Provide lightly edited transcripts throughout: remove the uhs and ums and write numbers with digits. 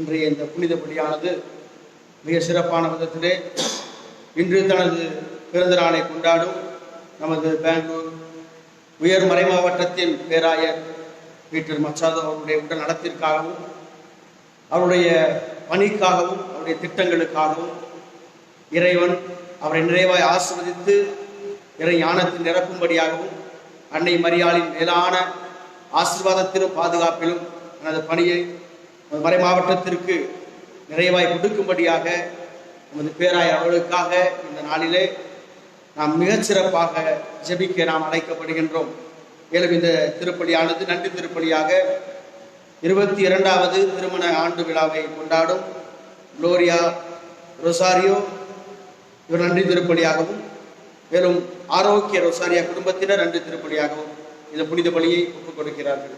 இன்றைய இந்த புனித பலியானது மிக சிறப்பான விதத்திலே இன்று தனது பிறந்த நாளை கொண்டாடும் நமது பெங்களூர் உயர் மறை மாவட்டத்தின் பேராயர் பீட்டர் மச்சாதோ அவருடைய உடல் நலத்திற்காகவும் அவருடைய பணிக்காகவும் அவருடைய திட்டங்களுக்காகவும் இறைவன் அவரை நிறைவாய் ஆசீர்வதித்து இறை ஞானத்தில் நிரப்பும்படியாகவும் அன்னை மரியாளின் மேலான ஆசீர்வாதத்திலும் பாதுகாப்பிலும் தனது பணியை மறை மாவட்டத்திற்கு நிறைவாய் கொடுக்கும்படியாக நமது பேராயர் அவர்களுக்காக இந்த நாளிலே நாம் மிகச்சிறப்பாக ஜெபிக்க நாம் அழைக்கப்படுகின்றோம். மேலும் இந்த திருப்பலியானது நன்றி திருப்பலியாக 22வது திருமண ஆண்டு விழாவை கொண்டாடும் குளோரியா ரொசாரியோ இவர் நன்றி திருப்பலியாகவும், மேலும் ஆரோக்கிய ரொசாரியா குடும்பத்தினர் நன்றி திருப்பலியாகவும் இந்த புனித பலியை ஒப்புக் கொடுக்கிறார்கள்.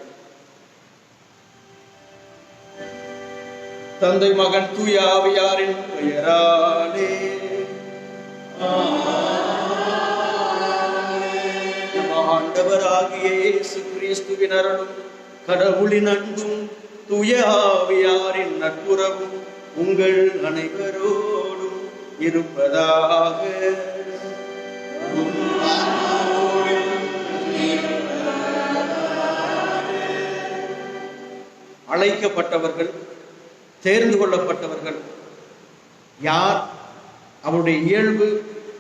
தந்தை மகன் தூய ஆவியாரின் பெயராலே ஆண்டவராகிய இயேசு கிறிஸ்துவின் அருளும் கடவுளின் அன்பும் தூய ஆவியாரின் நட்புறவும் உங்கள் அனைவரோடும் இருப்பதாக. அழைக்கப்பட்டவர்கள், தேர்ந்து கொள்ளப்பட்டவர்கள் யார், அவருடைய இயல்பு,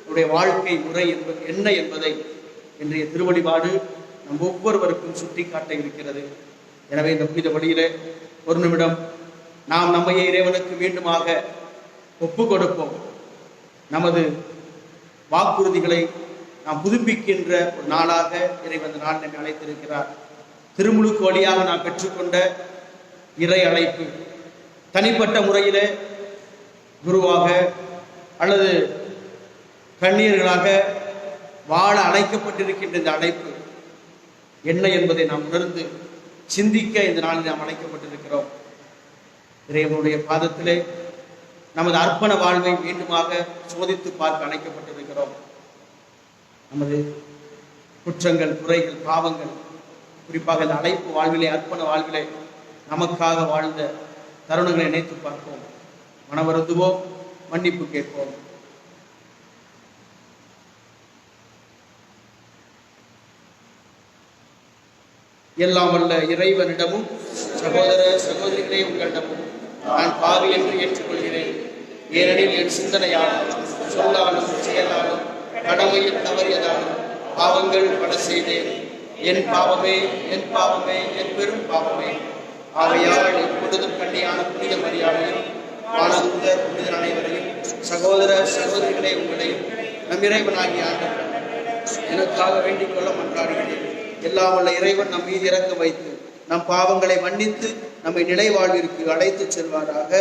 அவருடைய வாழ்க்கை முறை என்பது என்ன என்பதை இன்றைய திருவழிபாடு நம் ஒவ்வொருவருக்கும் சுட்டி காட்ட இருக்கிறது. எனவே இந்த புனித வழியிலே ஒரு நிமிடம் நாம் நம்மையே இறைவனுக்கு மீண்டுமாக ஒப்பு கொடுப்போம். நமது வாக்குறுதிகளை நாம் புதுப்பிக்கின்ற ஒரு நாளாக இறைவன் நாள் நம்மை அழைத்திருக்கிறார். திருமுழுக்கு வழியாக நாம் பெற்றுக்கொண்ட இறை அழைப்பு தனிப்பட்ட முறையிலே குருவாக அல்லது கண்ணியர்களாக வாழ அழைக்கப்பட்டிருக்கின்ற இந்த அழைப்பு என்ன என்பதை நாம் உணர்ந்து சிந்திக்க இந்த நாளில் நாம் அழைக்கப்பட்டிருக்கிறோம். இறைவனுடைய பாதத்திலே நமது அர்ப்பண வாழ்வை மீண்டுமாக சோதித்து பார்க்க அழைக்கப்பட்டிருக்கிறோம். நமது குற்றங்கள், குறைகள், பாவங்கள், குறிப்பாக இந்த அழைப்பு வாழ்விலே, அர்ப்பண வாழ்விலே நமக்காக வாழ்ந்த தருணங்களை நினைத்து பார்ப்போம். மனவருந்துவோம், மன்னிப்பு கேட்போம். எல்லாம் வல்ல இறைவனிடமும் சகோதர சகோதரிகளே உங்களிடமும் நான் பாவி என்று ஏற்றுக்கொள்கிறேன். ஏனெனில் என் சிந்தனையாலும் சொல்லாலும் செயலாலும் கடமையில் தவறியதாலும் பாவங்கள் பல செய்தேன். என் பாவமே, என் பாவமே, என் பெரும் பாவமே. ஆகையால் எப்பொழுதும் கண்ணியான புனித மரியாதையும் வானதூதர் புனிதர் அனைவரையும் சகோதர சகோதரிகளே உங்களையும் நம் இறைவனாகிய ஆண்டவர் எனக்காக வேண்டிக் கொள்ள மன்றாடுகிறேன். எல்லாம் வல்ல இறைவன் நம் மீது இறக்க வைத்து நம் பாவங்களை மன்னித்து நம்மை நிலை வாழ்விற்கு அழைத்து செல்வாராக.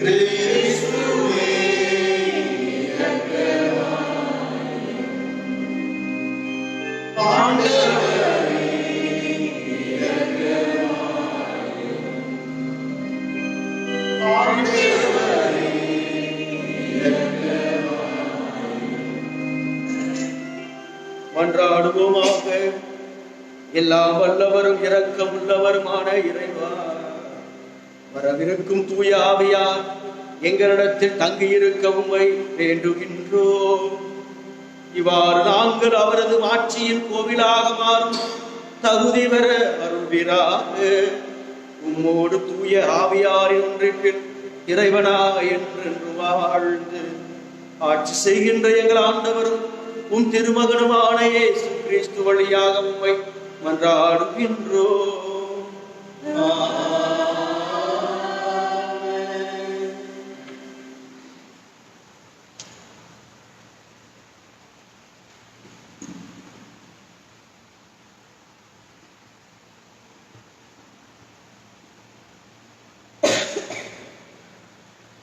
Cristo எல்லாம் வல்லவரும் இரக்கமுள்ளவருமான இறைவா, வரவிருக்கும் தூய ஆவியார் எங்களிடத்தில் தங்கியிருக்கவும் வேண்டுகின்றோம். இவ்வாறு நாங்கள் அவரது ஆட்சியின் கோவிலாக மாறும் தகுதி பெற அருள்வீராக. உம்மோடு தூய ஆவியாரின் ஒன்றில் இறைவனாக என்று வாழ்ந்து ஆட்சி செய்கின்ற எங்கள் ஆண்டவரும் உம் திருமகனுமான இயேசு கிறிஸ்து வழியாக உம்மை மன்றாடுகின்றோம்.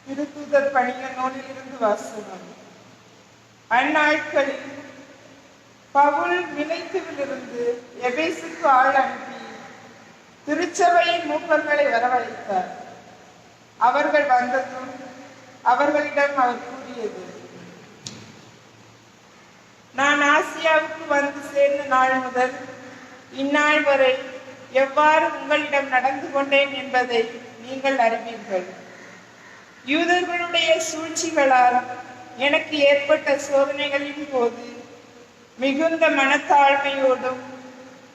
திருத்தூதர் பணிகள் நூலிலிருந்து வாசகம். அந்நாட்களில் பவுல் மிலேத்துவிலிருந்து எபேசுக்கு ஆள் அனுப்பி திருச்சபையின் மூப்பர்களை வரவழைத்தார். அவர்கள் வந்ததும் அவர்களிடம் அவர் கூறியது, நான் ஆசியாவுக்கு வந்து சேர்ந்த நாள் முதல் இந்நாள் வரை எவ்வாறு உங்களிடம் நடந்து கொண்டேன் என்பதை நீங்கள் அறிவீர்கள். யூதர்களுடைய சூழ்ச்சிகளால் எனக்கு ஏற்பட்ட சோதனைகளின் போது மிகுந்த மனத்தாழ்மையோடும்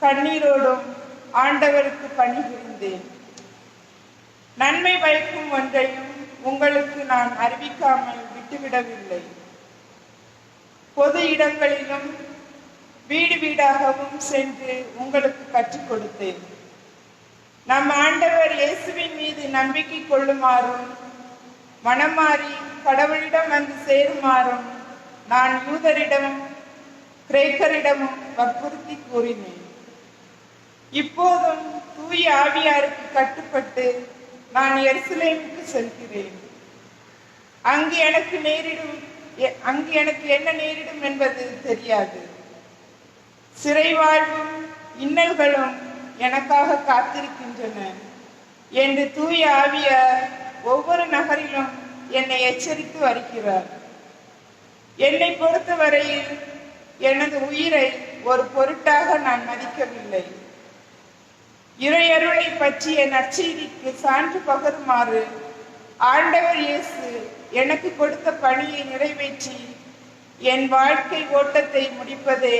கண்ணீரோடும் ஆண்டவருக்கு பணிபுரிந்தேன். நன்மை பயக்கும் ஒன்றையும் உங்களுக்கு நான் அறிவிக்காமல் விட்டுவிடவில்லை. பொது இடங்களிலும் வீடு வீடாகவும் சென்று உங்களுக்கு கற்றுக் கொடுத்தேன். நம் ஆண்டவர் இயேசுவின் மீது நம்பிக்கை கொள்ளுமாறும் மனம் மாறி கடவுளிடம் வந்து சேருமாறும் நான் யூதரிடமும் கிரேக்கரிடமும் வற்புறுத்தி கூறினேன். இப்போதும் தூய ஆவியாருக்கு கட்டுப்பட்டு நான் எருசலேமுக்கு செல்கிறேன். அங்கு எனக்கு என்ன நேரிடும் என்பது தெரியாது. சிறைவாழ்வும் இன்னல்களும் எனக்காக காத்திருக்கின்றன என்று தூய ஆவியார் ஒவ்வொரு நகரிலும் என்னை எச்சரித்து வருகிறார். என்னை பொறுத்தவரையில் எனது உயிரை ஒரு பொருட்டாக நான் மதிக்கவில்லை. இறையருளை பற்றிய நற்செய்திக்கு சான்று பகருமாறு ஆண்டவர் இயேசு எனக்கு கொடுத்த பணியை நிறைவேற்றி என் வாழ்க்கை ஓட்டத்தை முடிப்பதே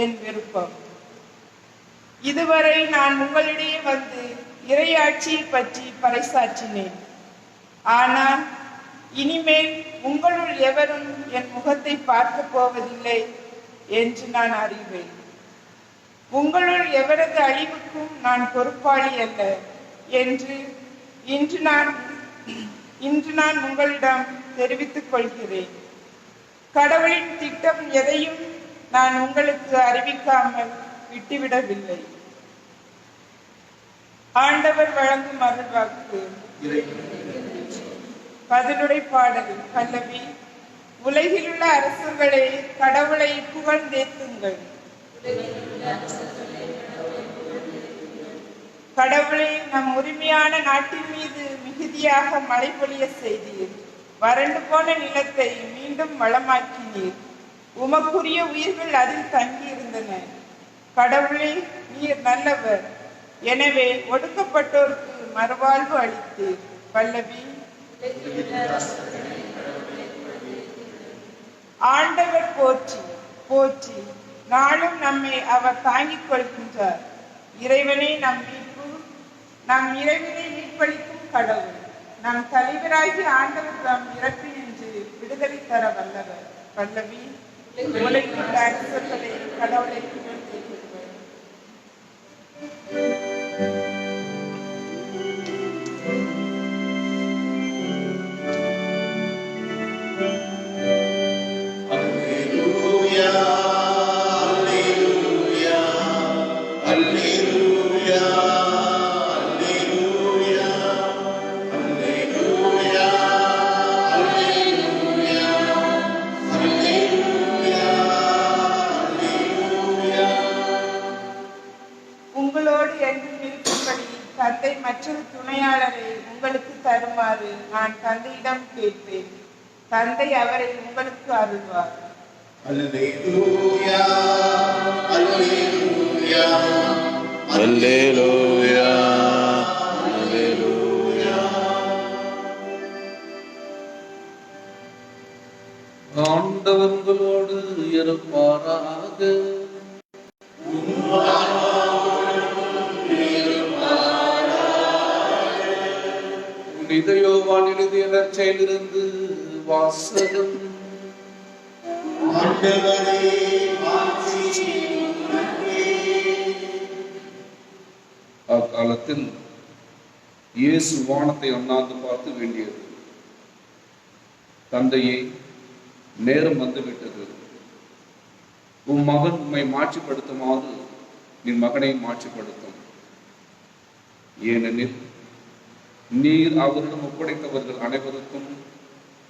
என் விருப்பம். இதுவரை நான் உங்களிடையே வந்து இறையாட்சியை பற்றி பறைசாற்றினேன். ஆனால் இனிமேல் உங்களுள் எவரும் என் முகத்தை பார்க்க போவதில்லை என்று நான் அறிவேன். உங்களுள் எவரது அழிவுக்கும் நான் பொறுப்பாளி அல்ல என்று இன்று நான் உங்களிடம் தெரிவித்துக் கொள்கிறேன். கடவுளின் திட்டம் எதையும் நான் உங்களுக்கு அறிவிக்காமல் விட்டுவிடவில்லை. ஆண்டவர் வழங்கும் அருள்வாக்கு. பதிலுரை பாடல். பல்லவி. உலகில் உள்ள அரசர்களே, கடவுளை புகழ்ந்தேத்துங்கள். கடவுளே, நம் உரிமையான நாட்டின் மீது மிகுதியாக மழை பொழிய செய்தீர். வறண்டு போன நிலத்தை மீண்டும் வளமாக்கினீர். உமக்குரிய உயிர்கள் அதில் தங்கியிருந்தன. கடவுளே, நீர் நல்லவர். எனவே ஒடுக்கப்பட்டோருக்கு மறுவாழ்வு அளித்தீர். பல்லவி. ஆண்டவர் போற்றி போற்றி. நாளும் நம்மை அவர் தாங்கிக் கொள்கின்றார். இறைவனே நம் மீட்பு, நம் இறைவனை மீட்பளிக்கும் கடவுள். நம் தலைவராகி ஆண்டவர் தம் இறப்பினின்று விடுதலை தர வல்லவர். பல்லவி. உலகில் உள்ள அரசர்களை கடவுளை புகழ்ந்தேத்துங்கள். தந்தை மற்றொரு துணையாளரை உங்களுக்கு தருமாறு நான் தந்தையிடம் கேட்பேன். தந்தை அவரை உங்களுக்கு அருள்வார். அல்லேலூயா, அல்லேலூயா. அல்லேலூயா அல்லேலூயா. ஆண்டவர் உங்களோடு இருப்பாராக. புனித யோவான் எழுதிய நற்செய்தியிலிருந்து வாசகம். அக்காலத்தில் இயேசு வானத்தை அண்ணாந்து பார்த்து வேண்டியது, தந்தையே, நேரம் வந்துவிட்டது. உன் மகன் உம்மை மாட்சிப்படுத்துமாறு நீ மகனை மாட்சிப்படுத்தும். ஏனெனில் நீர் அவரிடம் ஒப்படைத்தவர்கள் அனைவருக்கும்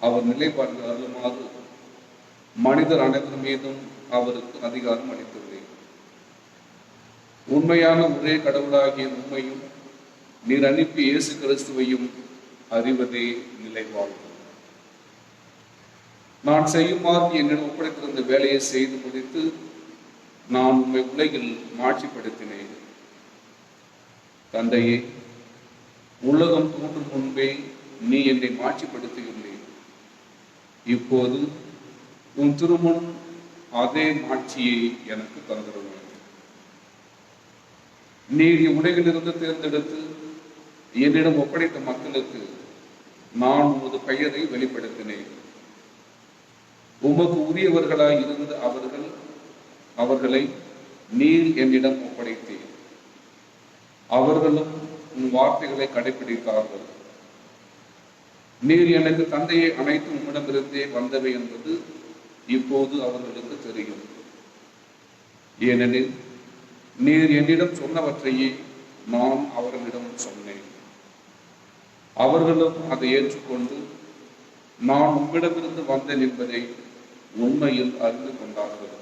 அவர் நிலைப்பாடு அருளுமாறு மனிதர் அனைவர் மீதும் அவருக்கு அதிகாரம் அளித்துள்ளேன். உண்மையான ஒரே கடவுளாகிய உண்மையும் நீர் அனுப்பி இயேசு கிறிஸ்துவையும் அறிவதே நிலைவாழ்வு. நான் செய்யுமாறு என்னிடம் ஒப்படைத்திருந்த வேலையை செய்து முடித்து நான் உம்மை உலகில் மாட்சிப்படுத்தினேன். தந்தையே, உலகம் தோன்றும் முன்பே நீ என்னை மாட்சிப்படுத்தியுள்ளேன். இப்போது உன் திருமுன் அதே மாட்சியை எனக்கு தந்திருந்தேன். நீர் உலகிலிருந்து தேர்ந்தெடுத்து என்னிடம் ஒப்படைத்த மக்களுக்கு நான் உமது பெயரை வெளிப்படுத்தினேன். உமக்கு உரியவர்களாய் இருந்த அவர்களை நீர் என்னிடம் ஒப்படைத்தேன். அவர்களும் உன் வார்த்தைகளை கடைபிடித்தார்கள். நீர் எனக்கு தந்தையை அனைத்து உம்மிடமிருந்தே வந்தவை என்பது இப்போது அவர்களுக்கு தெரியும். ஏனெனில் நீர் என்னிடம் சொன்னவற்றையே நான் அவர்களிடம் சொன்னேன். அவர்களும் அதை ஏற்றுக்கொண்டு நான் உம்மிடமிருந்து வந்தேன் என்பதை உண்மையில் அறிந்து கொண்டார்கள்.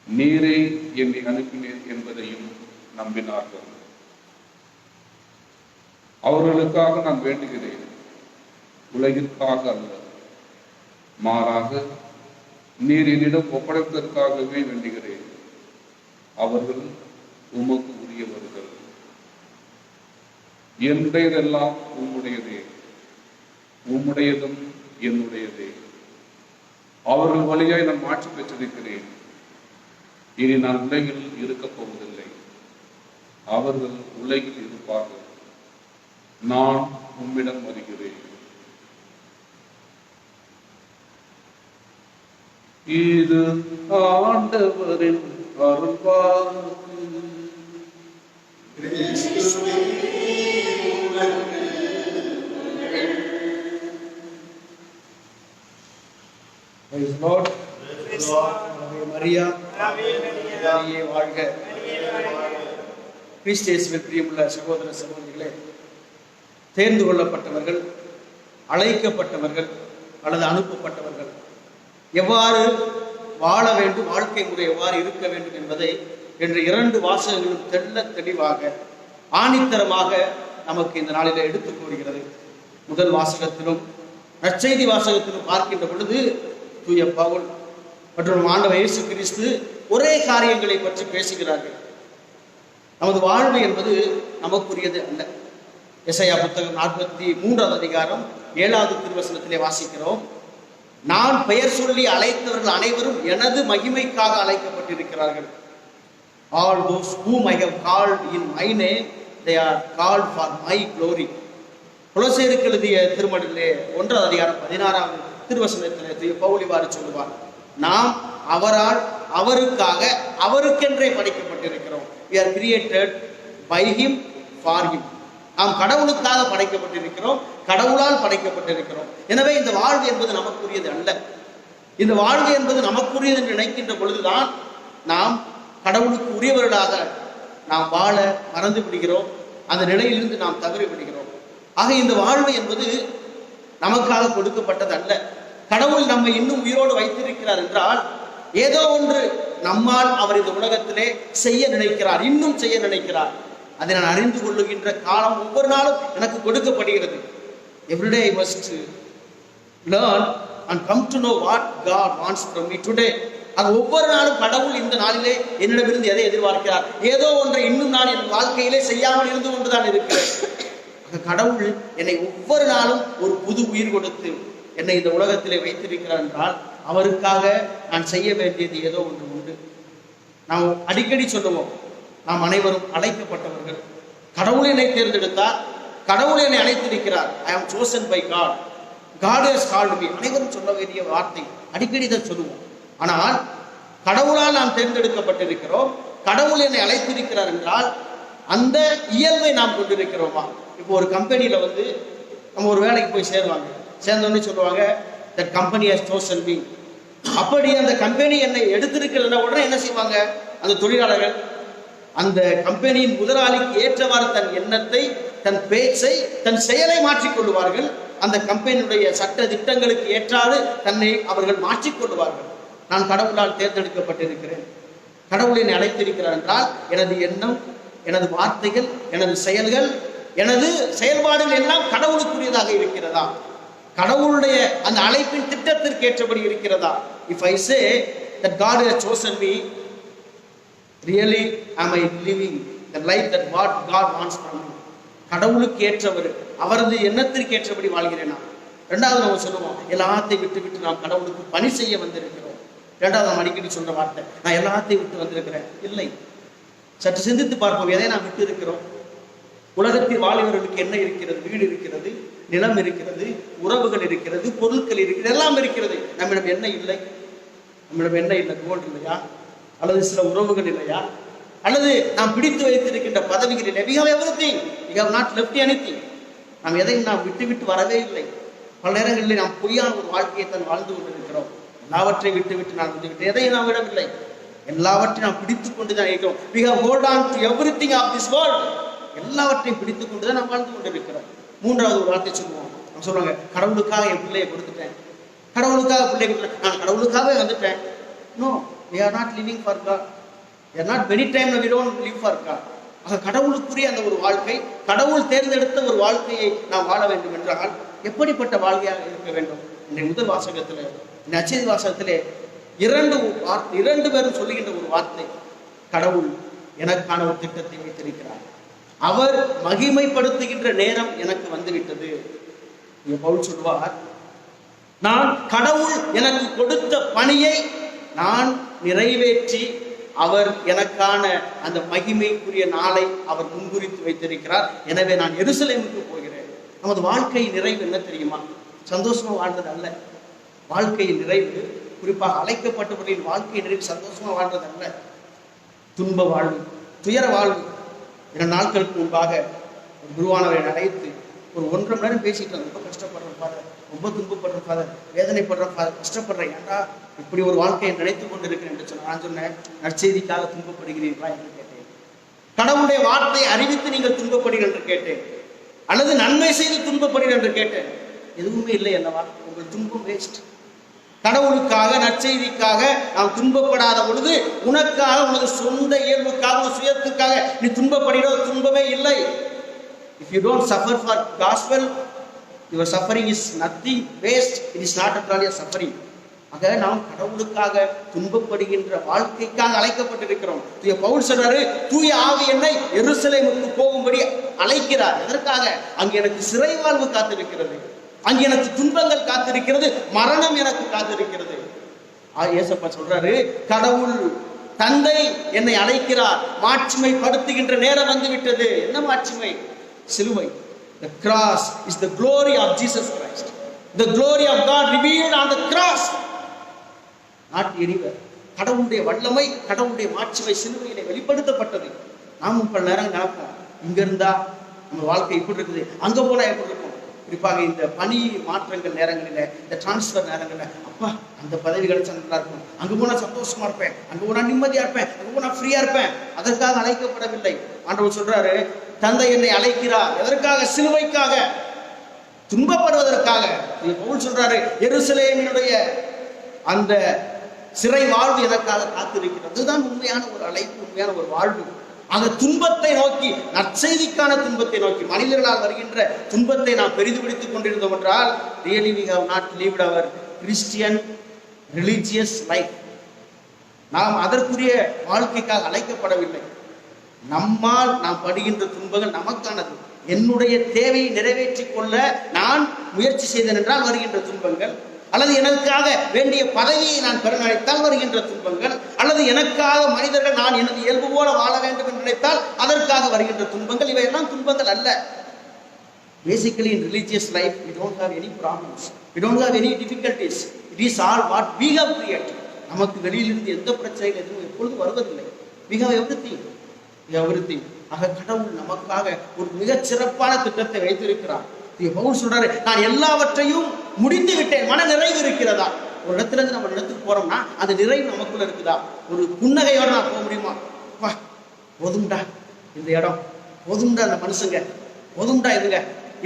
நீரே என்னை அனுப்பினீர் என்பதையும் நம்பினார்கள். அவர்களுக்காக நான் வேண்டுகிறேன், உலகிற்காக அல்ல. மாறாக நீர் என்னிடம் ஒப்படைப்பதற்காகவே வேண்டுகிறேன். அவர்கள் உமக்கு உரியவர்கள். என்னுடையதெல்லாம் உம்முடையதே, உம்முடையதும் என்னுடையதே. அவர்கள் வழியாய் நான் மாற்றி பெற்றிருக்கிறேன். இனி நான் உலகில் இருக்கப் போவதில்லை. அவர்கள் உலகில் இருப்பார்கள். நான் உம்மிடம் வருகிறேன். இது ஆண்டவரின் அருள்வாக்கு. மரியா வாழ்க. கிறிஸ்து இயேசுவில் பிரியமுள்ள சகோதர சகோதரிகளே, தேர்ந்து கொள்ளப்பட்டவர்கள், அழைக்கப்பட்டவர்கள் அல்லது அனுப்பப்பட்டவர்கள் எவ்வாறு வாழ வேண்டும், வாழ்க்கை முறை எவ்வாறு இருக்க வேண்டும் என்பதை என்ற 2 வாசகங்களும் தெள்ள தெளிவாக ஆணித்தரமாக நமக்கு இந்த நாளில் எடுத்துக் கூறுகிறது. முதல் வாசகத்திலும் நற்செய்தி வாசகத்திலும் பார்க்கின்ற பொழுது தூய பவுல் மற்றும் ஆண்டவர் இயேசு கிறிஸ்து ஒரே காரியங்களை பற்றி பேசுகிறார்கள். நமது வாழ்வு என்பது நமக்குரியது அல்ல. எசையா புத்தகம் 43 அதிகாரம் 7வது திருவசனத்திலே வாசிக்கிறோம், நான் பெயர் சொல்லி அழைத்தவர்கள் அனைவரும் எனது மகிமைக்காக அழைக்கப்பட்டிருக்கிறார்கள். All those whom I have called in my name, they are called for my glory. கொலோசையருக்கு எழுதிய திருமடலிலே 1வது அதிகாரம் 16வது திருவசனத்திலே தூய பவுல் இவ்வாறு சொல்லுவார், நாம் அவரால், அவருக்காக, அவருக்கென்றே படைக்கப்பட்டிருக்கிறோம். We are created by him, for him. நாம் கடவுளுக்காக படைக்கப்பட்டிருக்கிறோம், கடவுளால் படைக்கப்பட்டிருக்கிறோம். எனவே இந்த வாழ்வு என்பது நமக்குரியது அல்ல. இந்த வாழ்வு என்பது நமக்குரியது என்று நினைக்கின்ற பொழுதுதான் நாம் கடவுளுக்கு உரியவர்களாக நாம் வாழ மறந்து விடுகிறோம். அந்த நிலையிலிருந்து நாம் தவறி விடுகிறோம். ஆக இந்த வாழ்வு என்பது நமக்காக கொடுக்கப்பட்டது அல்ல. கடவுள் நம்மை இன்னும் உயிரோடு வைத்திருக்கிறார் என்றால் ஏதோ ஒன்று நம்மால் அவர் இந்த உலகத்திலே செய்ய நினைக்கிறார், இன்னும் செய்ய நினைக்கிறார். அதை நான் அறிந்து கொள்ளுகின்ற காலம் ஒவ்வொரு நாளும் எனக்கு கொடுக்கப்படுகிறது. Every day I must learn and come to know what God wants from me today. அது ஒவ்வொரு நாளும் கடவுள் இந்த நாளிலே என்னிடமிருந்து எதை எதிர்பார்க்கிறார்? ஏதோ ஒன்றை இன்னும் நான் என் வாழ்க்கையிலே செய்யாமல் இருந்து கொண்டுதான் இருக்கிறேன். கடவுள் என்னை ஒவ்வொரு நாளும் ஒரு புது உயிர் கொடுத்து என்னை இந்த உலகத்திலே வைத்திருக்கிறார் என்றால் அவருக்காக நான் செய்ய வேண்டியது ஏதோ ஒன்று உண்டு. நாம் அடிக்கடி சொல்லுவோம், நாம் அனைவரும் அழைக்கப்பட்டவர்கள். கடவுள் என்னை தேர்ந்தெடுத்தார், கடவுள் என்னை அழைத்திருக்கிறார். ஐ ஆம் chosen by God. God has called me. அனைவரும் சொல்ல வேண்டிய வார்த்தை, அடிக்கடி தான் சொல்லுவோம். ஆனால் கடவுளால் நாம் தேர்ந்தெடுக்கப்பட்டிருக்கிறோம், கடவுள் என்னை அழைத்திருக்கிறார் என்றால் அந்த இயல்பை நாம் கொண்டிருக்கிறோமா? இப்போ ஒரு கம்பெனியில நம்ம ஒரு வேலைக்கு போய் சேருவாங்க, சேர்ந்தோன்னு சொல்லுவாங்க that company has chosen me. அப்படி அந்த கம்பெனி என்னை எடுத்திருக்கிறதுனா உடனே என்ன செய்வாங்க? அந்த தொழிலாளர்கள் அந்த கம்பெனியின் முதலாளிக்கு ஏற்றவாறு தன் எண்ணத்தை, தன் பேச்சை, தன் செயலை மாற்றிக்கொள்வார்கள். அந்த கம்பெனியுடைய சட்ட திட்டங்களுக்கு ஏற்றாறு தன்னை அவர்கள் மாற்றிக்கொள்வார்கள். நான் கடவுளால் தேர்ந்தெடுக்கப்பட்டிருக்கிறேன், கடவுள் என்னை அழைத்திருக்கிறார் என்றால் எனது எண்ணம், எனது வார்த்தைகள், எனது செயல்கள், எனது செயல்பாடுகள் எல்லாம் கடவுளுக்குரியதாக இருக்கிறதா? கடவுளுடைய அந்த அழைப்பின் திட்டத்திற்கு ஏற்றபடி இருக்கிறதா? If I say that God has chosen me, really am I living the life that what God wants from me? கடவுளுக்கு ஏற்றவர், அவரது எண்ணத்திற்கு ஏற்றபடி வாழ்கிறேனா? இரண்டாவது நம்ம சொல்லுவோம், எல்லாத்தையும் விட்டு நாம் கடவுளுக்கு பணி செய்ய வந்திருக்கிறோம். இரண்டாவது நாம் அடிக்கடி சொல்ற வார்த்தை, நான் எல்லாத்தையும் விட்டு வந்திருக்கிறேன். இல்லை, சற்று சிந்தித்து பார்ப்போம், எதை நாம் விட்டு இருக்கிறோம்? உலகத்தில் வாழ்கிறவர்களுக்கு என்ன இருக்கிறது? வீடு இருக்கிறது, நிலம் இருக்கிறது, உறவுகள் இருக்கிறது, பொருட்கள் இருக்கிறது, எல்லாம் இருக்கிறது. நம்மிடம் என்ன இல்லை? நம்மிடம் என்ன இல்லை? கோல்டு இல்லையா? அல்லது சில உறவுகள் இல்லையா? அல்லது நாம் பிடித்து வைத்திருக்கின்ற பதவிகள் இல்லை? We have everything. We have not left anything. நாம் எதையும் நாம் விட்டு வரவே இல்லை. பல நேரங்களில் நாம் பொய்யான ஒரு வாழ்க்கையை தான் வாழ்ந்து கொண்டிருக்கிறோம். எல்லாவற்றையும் விட்டு நான் வந்துவிட்டு எதையும் நாம் விடவில்லை, எல்லாவற்றையும் நாம் பிடித்துக் கொண்டுதான் இருக்கிறோம். We have hold on to everything of this world. எல்லாவற்றையும் பிடித்துக் கொண்டுதான் நாம் வாழ்ந்து கொண்டிருக்கிறோம். மூன்றாவது ஒரு வார்த்தை சொல்லுவோம், நம்ம சொல்லுவாங்க, கடவுளுக்காக என் பிள்ளையை கொடுத்துட்டேன், கடவுளுக்காக பிள்ளை கொடுத்துட்டேன், நான் கடவுளுக்காகவே வந்துட்டேன். No, we are not living for God. We are not many times we don't live for God. கடவுளுக்குரிய அந்த ஒரு வாழ்க்கை, கடவுள் தேர்ந்தெடுத்த ஒரு வாழ்க்கையை நாம் வாழ வேண்டும் என்றால் எப்படிப்பட்ட வாழ்க்கையாக இருக்க வேண்டும்? இந்த முதல் வாசகத்திலே, இந்த நற்செய்தி வாசகத்திலே இரண்டு பேரும் சொல்லுகின்ற ஒரு வார்த்தை, கடவுள் எனக்கான ஒரு திட்டத்தை வைத்திருக்கிறார், அவர் மகிமைப்படுத்துகின்ற நேரம் எனக்கு வந்துவிட்டது. பவுல் சொல்வார், நான் கடவுள் எனக்கு கொடுத்த பணியை நான் நிறைவேற்றி அவர் எனக்கான அந்த மகிமைக்குரிய நாளை அவர் முன்குறித்து வைத்திருக்கிறார். எனவே நான் எருசலேமுக்கு போகிறேன். நமது வாழ்க்கையின் நிறைவு என்ன தெரியுமா? சந்தோஷமா வாழ்றது அல்ல. வாழ்க்கையின் நிறைவு, குறிப்பாக அழைக்கப்பட்டவர்களின் வாழ்க்கை நிறைவு சந்தோஷமா வாழ்றது அல்ல, துன்ப வாழ்வு, துயர வாழ்வு. 2 நாட்களுக்கு முன்பாக ஒரு குருவானவரை அழைத்து ஒரு 1.5 மணி நேரம் பேசிட்டு, ரொம்ப கஷ்டப்படுற ஃபாதர், ரொம்ப துன்பப்படுற ஃபாதர், வேதனைப்படுற ஃபாதர், கஷ்டப்படுறேன், ஏன்டா இப்படி ஒரு வாழ்க்கையை நினைத்து கொண்டு இருக்கிறேன் என்று சொன்ன. நான் சொன்னேன், நற்செய்திக்காக துன்பப்படுகிறீர்களா என்று கேட்டேன். கடவுளுடைய வார்த்தையை அறிவித்து நீங்கள் துன்பப்படுகிறீர்கள் என்று கேட்டேன், அல்லது நன்மை செய்து துன்பப்படுகிறீர்கள் என்று கேட்டேன். எதுவுமே இல்லை அல்லவா? உங்கள் துன்பம் வேஸ்ட். கடவுளுக்காக, நற்செய்திக்காக நாம் துன்பப்படாத பொழுது உனக்காக, உனது சொந்த இயல்புக்காக, உன் சுயத்துக்காக நீ துன்பப்படுகிற துன்பமே இல்லை. If you don't suffer for gospel, your suffering is nothing, waste. It is not at all a suffering. ஆக நாம் கடவுளுக்காக துன்பப்படுகின்ற வாழ்க்கைக்காக அழைக்கப்பட்டிருக்கிறோம். தூய பவுல் சொல்றாரு, தூய ஆவி என்னை எருசலேமுக்கு போகும்படி அழைக்கிறார். எதற்காக? அங்கு எனக்கு சிறை வாழ்வு காத்திருக்கிறது, அங்கு எனக்கு துன்பங்கள் காத்திருக்கிறது, மரணம் எனக்கு காத்திருக்கிறது. இயேசப்பா சொல்றாரு, கடவுள் தந்தை என்னை அழைக்கிறார், மாட்சிமை படுத்துகின்ற நேரம் வந்து விட்டது. என்ன மாட்சிமை? சிலுவை. The cross is the glory of Jesus Christ. The glory of God revealed on the cross. Not anywhere. கடவுளுடைய வல்லமை, கடவுளுடைய மாட்சிமை சிலுவையிலே வெளிப்படுத்தப்பட்டது. நாமும் பல நேரம் நினைப்போம், இங்க இருந்தா நம்ம வாழ்க்கை இப்படி இருக்குது, அங்க போனா எப்படி இருக்கும். குறிப்பாக இந்த பணி மாற்றங்கள் நேரங்களில், இந்த டிரான்ஸ்பர் நேரங்களில், அப்பா அந்த பதவி கிடைச்சா நல்லா இருக்கும், அங்க போனா சந்தோஷமா இருப்பேன், அங்க போனா நிம்மதியா இருப்பேன், அங்க போனா ஃப்ரீயா இருப்பேன். அதற்காக அழைக்கப்படவில்லை. ஆண்டவர் சொல்றாரு, தந்தை என்னை அழைக்கிறார். எதற்காக? சிலுவைக்காக, துன்பப்படுவதற்காக. பவுல் சொல்றாரு, எருசலேமினுடைய அந்த சிறை வாழ்வு எனக்காக காத்திருக்கிறது. அதுதான் உண்மையான ஒரு அழைப்பு, உண்மையான ஒரு வாழ்வு. அந்த துன்பத்தை நோக்கி, நற்செய்திக்கான துன்பத்தை நோக்கி, மனிதர்களால் வருகின்ற துன்பத்தை நாம் பெரிது பிடித்துக் கொண்டிருந்தோம் என்றால், really we have not lived our Christian religious life. நாம் அதற்குரிய வாழ்க்கைக்காக அழைக்கப்படவில்லை. நம்மால் நாம் படுகின்ற துன்பங்கள் நமக்கானது. என்னுடைய தேவையை நிறைவேற்றிக் கொள்ள நான் முயற்சி செய்தேன் என்றால் வருகின்ற துன்பங்கள், அல்லது எனக்காக வேண்டிய பதவியை நான் பெற நினைத்தால் வருகின்ற துன்பங்கள், அல்லது எனக்காக மனிதர்கள் நான் எனது இயல்பு போல வாழ வேண்டும் என்று நினைத்தால் அதற்காக வருகின்ற துன்பங்கள். இவையெல்லாம் துன்பங்கள் அல்ல. Basically in religious life we don't have any problems, we don't have any difficulties. It is all what we have created. நமக்கு வெளியிலிருந்து எந்த பிரச்சனைகள் எதுவும் எப்பொழுதும் வருவதில்லை. We have everything. We have everything. ஆக கடவுள் நமக்காக ஒரு மிகச் சிறப்பான திட்டத்தை வைத்திருக்கிறார். பவுல் சொல்றாரு, நான் எல்லாவற்றையும் முடித்து விட்டேன், மன நிறைவு இருக்கிறதா? ஒரு இடத்துல இருந்து நம்ம இடத்துக்கு போறோம்னா அந்த நிறைவு நமக்குள்ள இருக்குதா? ஒரு புன்னகையோட நான் போக முடியுமா? வா போதும்டா இந்த இடம், போதும்டா அந்த மனுஷங்க, போதும்டா இதுங்க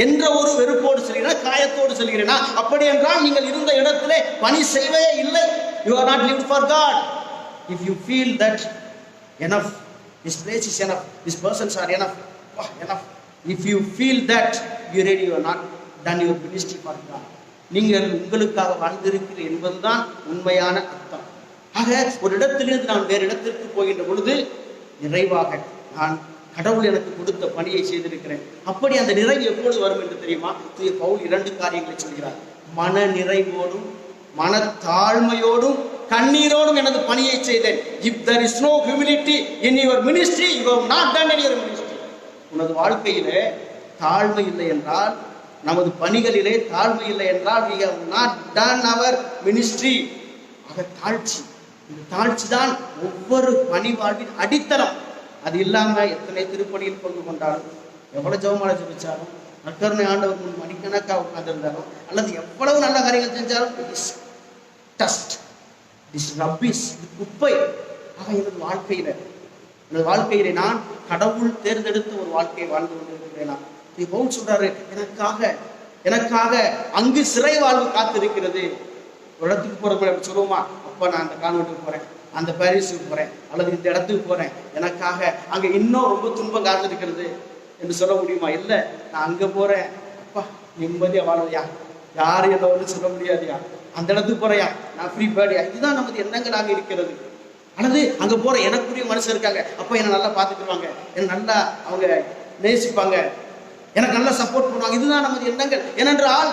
என்ற ஒரு வெறுப்போடு செல்கிறேன், காயத்தோடு செல்கிறேனா? அப்படி என்றால் நீங்கள் இருந்த இடத்திலே பணி செய்வே இல்லை. You are not lived for God. If you feel that enough, this place is enough, these persons are enough, enough. If you feel that, you ready, you are not done your ministry for God. நீங்கள் உங்களுக்காக வாழ்ந்திருக்கிறீர்கள் என்பதுதான் உண்மையான அர்த்தம். ஆக ஒரு இடத்திலிருந்து நான் வேறு இடத்திற்கு போகின்ற பொழுது நிறைவாக நான் கடவுள் எனக்கு கொடுத்த பணியை செய்திருக்கிறேன். அப்படி அந்த நிறைவு எப்பொழுது வரும் என்று தெரியுமா? தூய பவுல் 2 காரியங்களை சொல்கிறார். மன நிறைவோடும் மன தாழ்மையோடும் கண்ணீரோடும் எனது பணியை செய்தேன். If there is no humility in your ministry, you have not done any your ministry. உனது வாழ்க்கையிலே தாழ்மை இல்லை என்றால், நமது பணிகளிலே தாழ்மை இல்லை என்றால், we have not done our ministry. ஆக தாழ்ச்சி, இந்த தாழ்ச்சி தான் ஒவ்வொரு பணி வாழ்வின் அடித்தளம். அது இல்லாம எத்தனை திருப்பணியில் பங்கு கொண்டாலும், எவ்வளவு ஜெபமாலை ஜெபிச்சாலும், நற்கருணை ஆண்டவர் முன் மணிக்கணக்கா உட்கார்ந்திருந்தாலும், அல்லது எவ்வளவு நல்ல காரியங்கள் செஞ்சாலும், டஸ்ட், ரப்பிஸ், குப்பை. ஆக எனது வாழ்க்கையிலே நான் கடவுள் தேர்ந்தெடுத்த ஒரு வாழ்க்கையை வாழ்ந்து கொண்டிருக்கிறேனா? பவுல் சொல்றாரு, எனக்காக அங்கு சிறை வாழ்வு காத்திருக்கிறது. ஒரு இடத்துக்கு போறப்ப அப்படி சொல்லுவோமா? அப்ப நான் அந்த கான்வென்ட்டுக்கு போறேன், அந்த பாரிஸுக்கு போறேன், அல்லது இந்த இடத்துக்கு போறேன், எனக்காக அங்க இன்னும் ரொம்ப துன்பம் காத்திருக்கிறது என்று சொல்ல முடியுமா? இல்லை, நான் அங்க போறேன், அப்பா நிம்மதியா வாழலையா, யாரும் என்ன ஒன்று சொல்ல முடியாதுயா, அந்த இடத்துக்கு போறையா, நான் ஃப்ரீ பேர்டியா. இதுதான் நமது எண்ணங்களாக இருக்கிறது. அல்லது அங்க போற எனக்குரிய மனுஷன் இருக்காங்க, அப்ப என்னை நல்லா பார்த்துக்குவாங்க, என்னை நல்லா அவங்க நேசிப்பாங்க, எனக்கு நல்லா சப்போர்ட் பண்ணுவாங்க. இதுதான் நமது எண்ணங்கள். ஏனென்றால்